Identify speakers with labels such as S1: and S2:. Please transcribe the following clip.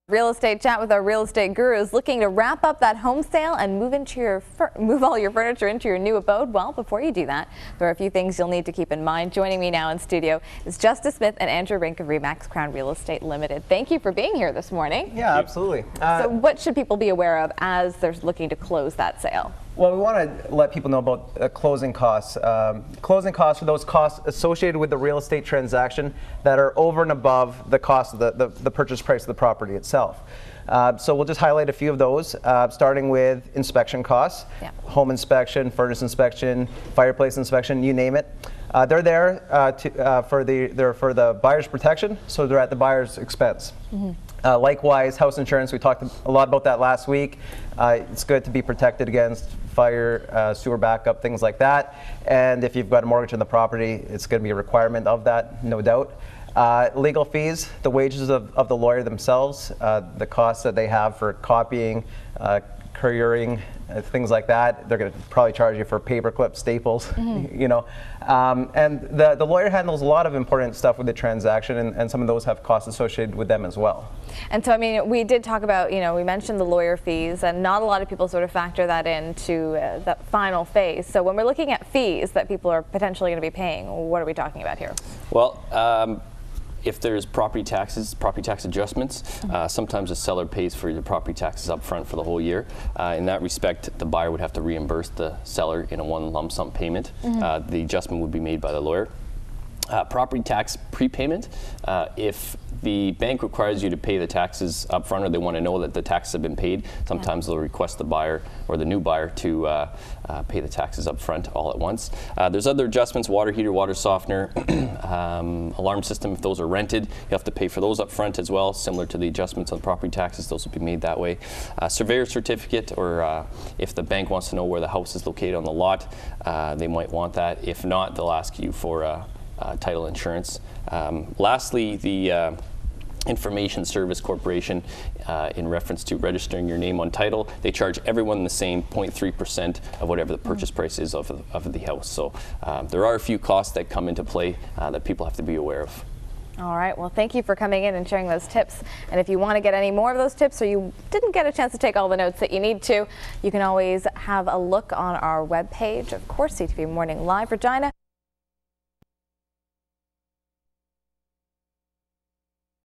S1: Real estate chat with our real estate gurus looking to wrap up that home sale and move all your furniture into your new abode. Well, before you do that, there are a few things you'll need to keep in mind. Joining me now in studio is Justice Smith and Andrew Rink of Remax Crown Real Estate Limited. Thank you for being here this morning.
S2: Yeah, absolutely.
S1: So what should people be aware of as they're looking to close that sale?
S2: Well, we want to let people know about closing costs. Closing costs are those costs associated with the real estate transaction that are over and above the cost of the purchase price of the property itself. So we'll just highlight a few of those, starting with inspection costs, home inspection, furnace inspection, fireplace inspection, you name it. They're there for the buyer's protection, so they're at the buyer's expense. Likewise, house insurance, we talked a lot about that last week. It's good to be protected against fire, sewer backup, things like that. And if you've got a mortgage on the property, it's going to be a requirement of that, no doubt. Legal fees, the wages of the lawyer themselves, the costs that they have for copying, couriering, things like that. They're going to probably charge you for paper clips, staples, you know. And the lawyer handles a lot of important stuff with the transaction, and some of those have costs associated with them as well.
S1: And so, I mean, we did talk about, you know, we mentioned the lawyer fees, and not a lot of people sort of factor that into that final phase. So when we're looking at fees that people are potentially going to be paying, what are we talking about here?
S3: Well, if there's property tax adjustments, sometimes the seller pays for the property taxes up front for the whole year. In that respect, the buyer would have to reimburse the seller in a one lump sum payment. The adjustment would be made by the lawyer. Property tax prepayment, if the bank requires you to pay the taxes up front, or they want to know that the taxes have been paid, sometimes they'll request the buyer or the new buyer to pay the taxes up front all at once. There's other adjustments: water heater, water softener, alarm system. If those are rented, you have to pay for those up front as well, similar to the adjustments on property taxes. Those will be made that way. Surveyor certificate, or if the bank wants to know where the house is located on the lot, they might want that. If not, they'll ask you for title insurance. Lastly, the Information Service Corporation, in reference to registering your name on title, they charge everyone the same 0.3% of whatever the purchase price is of the house. So there are a few costs that come into play that people have to be aware of.
S1: All right, well, thank you for coming in and sharing those tips. And if you want to get any more of those tips, or you didn't get a chance to take all the notes that you need to, you can always have a look on our webpage, of course, CTV Morning Live Regina.